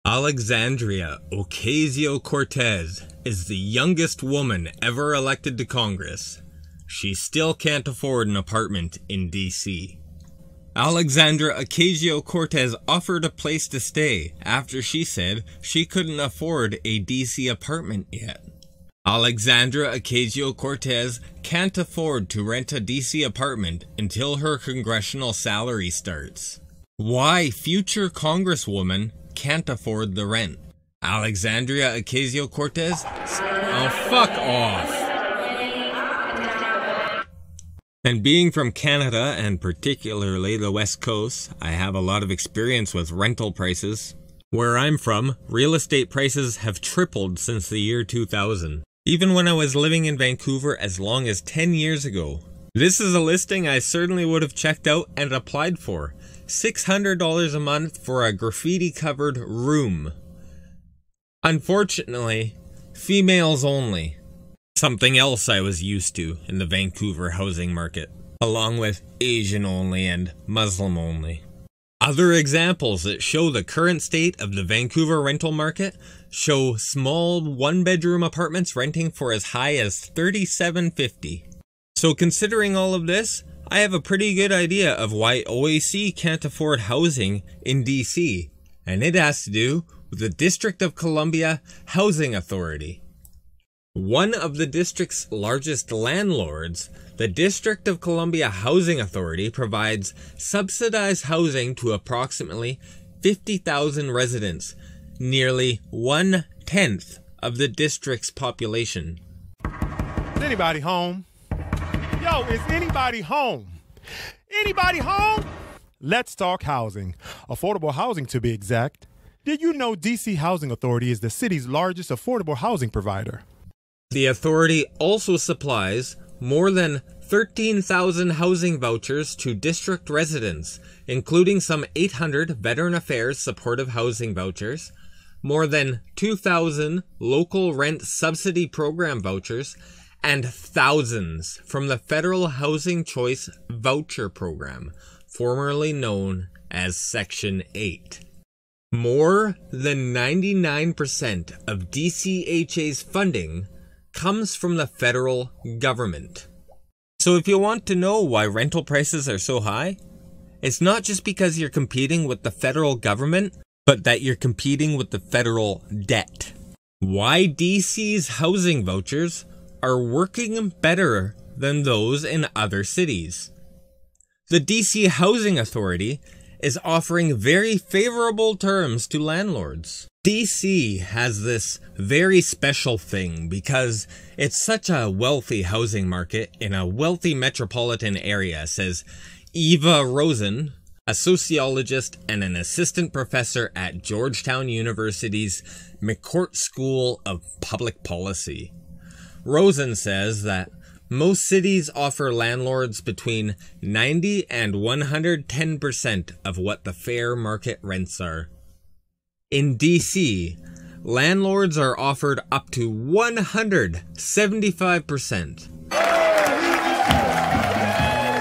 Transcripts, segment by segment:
Alexandria Ocasio Cortez is the youngest woman ever elected to Congress. She still can't afford an apartment in D.C. Alexandria Ocasio Cortez offered a place to stay after she said she couldn't afford a D.C. apartment yet. Alexandria Ocasio Cortez can't afford to rent a D.C. apartment until her congressional salary starts. Why future Congresswoman can't afford the rent? Alexandria Ocasio Cortez? Oh, fuck off! And being from Canada, and particularly the West Coast, I have a lot of experience with rental prices. Where I'm from, real estate prices have tripled since the year 2000. Even when I was living in Vancouver as long as 10 years ago. This is a listing I certainly would have checked out and applied for. $600 a month for a graffiti-covered room. Unfortunately, females only. Something else I was used to in the Vancouver housing market, along with Asian only and Muslim only. Other examples that show the current state of the Vancouver rental market show small one-bedroom apartments renting for as high as $37.50. So considering all of this, I have a pretty good idea of why AOC can't afford housing in D.C., and it has to do with the District of Columbia Housing Authority. One of the district's largest landlords, the District of Columbia Housing Authority provides subsidized housing to approximately 50,000 residents, nearly 1/10 of the district's population. Is anybody home? Yo, is anybody home? Anybody home? Let's talk housing. Affordable housing to be exact. Did you know D.C. Housing Authority is the city's largest affordable housing provider? The authority also supplies more than 13,000 housing vouchers to district residents, including some 800 Veteran Affairs supportive housing vouchers, more than 2,000 local rent subsidy program vouchers, and thousands from the Federal Housing Choice Voucher Program, formerly known as Section 8. More than 99% of DCHA's funding comes from the federal government. So if you want to know why rental prices are so high, it's not just because you're competing with the federal government, but that you're competing with the federal debt. Why DC's housing vouchers are working better than those in other cities. The DC Housing Authority is offering very favorable terms to landlords. DC has this very special thing because it's such a wealthy housing market in a wealthy metropolitan area, says Eva Rosen, a sociologist and an assistant professor at Georgetown University's McCourt School of Public Policy. Rosen says that most cities offer landlords between 90 and 110% of what the fair market rents are. In DC, landlords are offered up to 175%.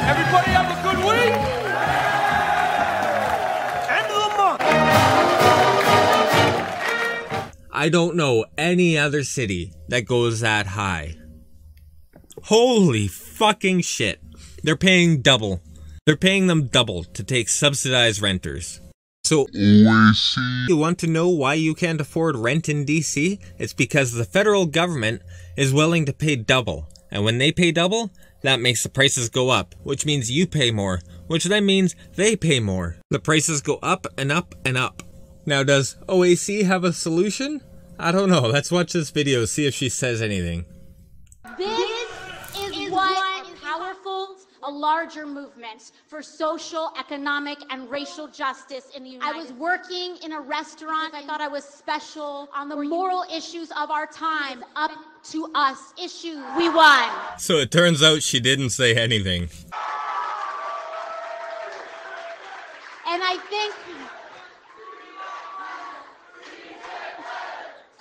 Everybody have a good week? End of the month. I don't know any other city that goes that high. Holy fucking shit. They're paying double. They're paying them double to take subsidized renters. So, you want to know why you can't afford rent in DC? It's because the federal government is willing to pay double. And when they pay double, that makes the prices go up, which means you pay more, which then means they pay more. The prices go up and up and up. Now, does OAC have a solution? I don't know. Let's watch this video, see if she says anything. This is what is powerful, a larger movement for social, economic, and racial justice in the United States. I was working in a restaurant. I thought I was special on the moral issues of our time. Up to us issues. We won. So it turns out she didn't say anything. And I think...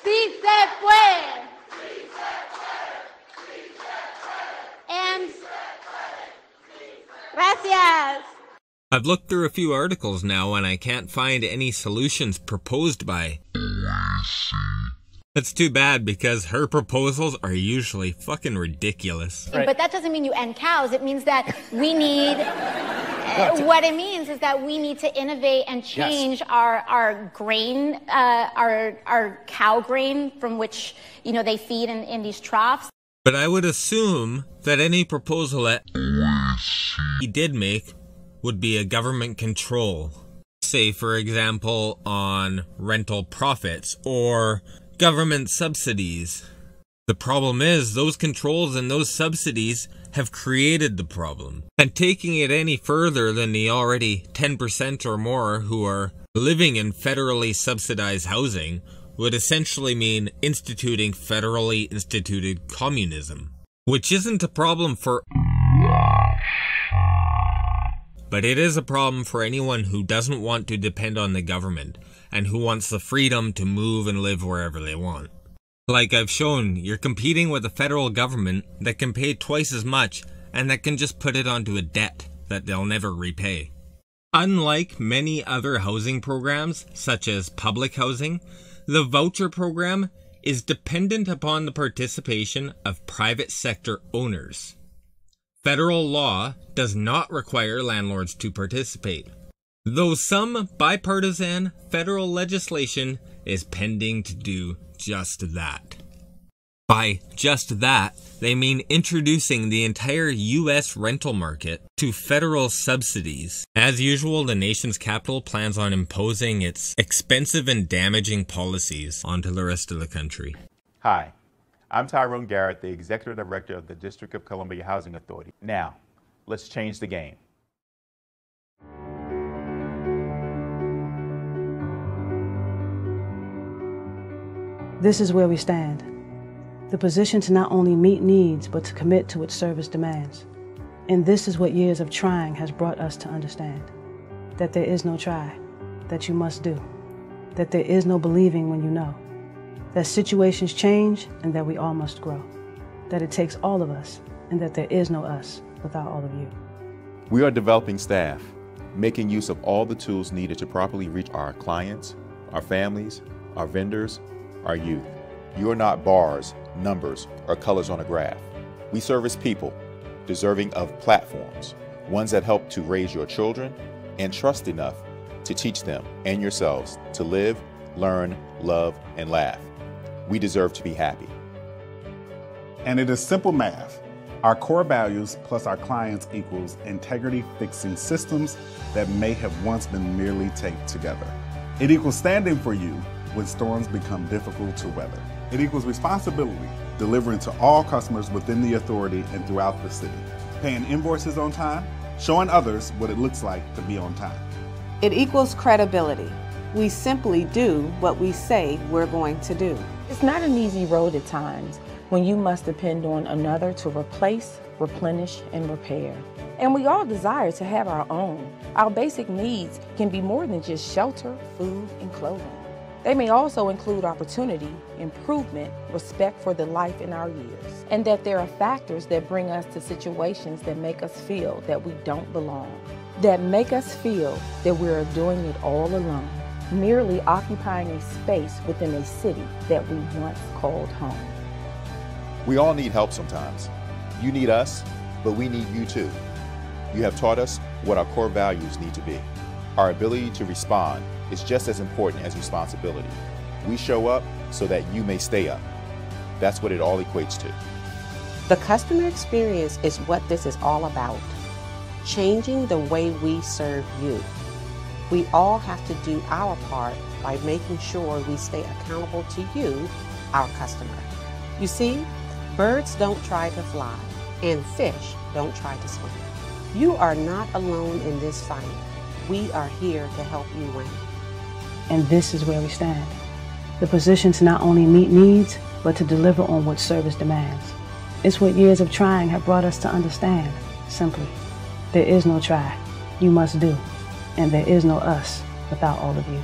Sí se puede. And... Gracias. I've looked through a few articles now and I can't find any solutions proposed by AOC. That's too bad because her proposals are usually fucking ridiculous. Right. But that doesn't mean you end cows. It means that we need... what it means is that we need to innovate and change our grain, our cow grain from which, they feed in these troughs. But I would assume that any proposal that he did make would be a government control. Say, for example, on rental profits or government subsidies. The problem is those controls and those subsidies have created the problem. And taking it any further than the already 10% or more who are living in federally subsidized housing would essentially mean instituting federally instituted communism. Which isn't a problem for... but it is a problem for anyone who doesn't want to depend on the government and who wants the freedom to move and live wherever they want. Like I've shown, you're competing with a federal government that can pay twice as much and that can just put it onto a debt that they'll never repay. Unlike many other housing programs, such as public housing, the voucher program is dependent upon the participation of private sector owners. Federal law does not require landlords to participate, though some bipartisan federal legislation is pending to do just that. By just that, they mean introducing the entire U.S. rental market to federal subsidies. As usual, the nation's capital plans on imposing its expensive and damaging policies onto the rest of the country. Hi, I'm Tyrone Garrett, the Executive Director of the District of Columbia Housing Authority. Now, let's change the game. This is where we stand. The position to not only meet needs, but to commit to its service demands. And this is what years of trying has brought us to understand. That there is no try, that you must do. That there is no believing when you know. That situations change and that we all must grow. That it takes all of us and that there is no us without all of you. We are developing staff, making use of all the tools needed to properly reach our clients, our families, our vendors, our youth. You are not bars, numbers, or colors on a graph. We service people, deserving of platforms, ones that help to raise your children and trust enough to teach them and yourselves to live, learn, love, and laugh. We deserve to be happy. And it is simple math. Our core values plus our clients equals integrity fixing systems that may have once been merely taped together. It equals standing for you when storms become difficult to weather. It equals responsibility, delivering to all customers within the authority and throughout the city. Paying invoices on time, showing others what it looks like to be on time. It equals credibility. We simply do what we say we're going to do. It's not an easy road at times when you must depend on another to replace, replenish, and repair. And we all desire to have our own. Our basic needs can be more than just shelter, food, and clothing. They may also include opportunity, improvement, respect for the life in our years, and that there are factors that bring us to situations that make us feel that we don't belong, that make us feel that we're doing it all alone, merely occupying a space within a city that we once called home. We all need help sometimes. You need us, but we need you too. You have taught us what our core values need to be. Our ability to respond is just as important as responsibility. We show up so that you may stay up. That's what it all equates to. The customer experience is what this is all about. Changing the way we serve you. We all have to do our part by making sure we stay accountable to you, our customer. You see, birds don't try to fly, and fish don't try to swim. You are not alone in this fight. We are here to help you win. And this is where we stand. The position to not only meet needs, but to deliver on what service demands. It's what years of trying have brought us to understand. Simply, there is no try. You must do. And there is no us without all of you.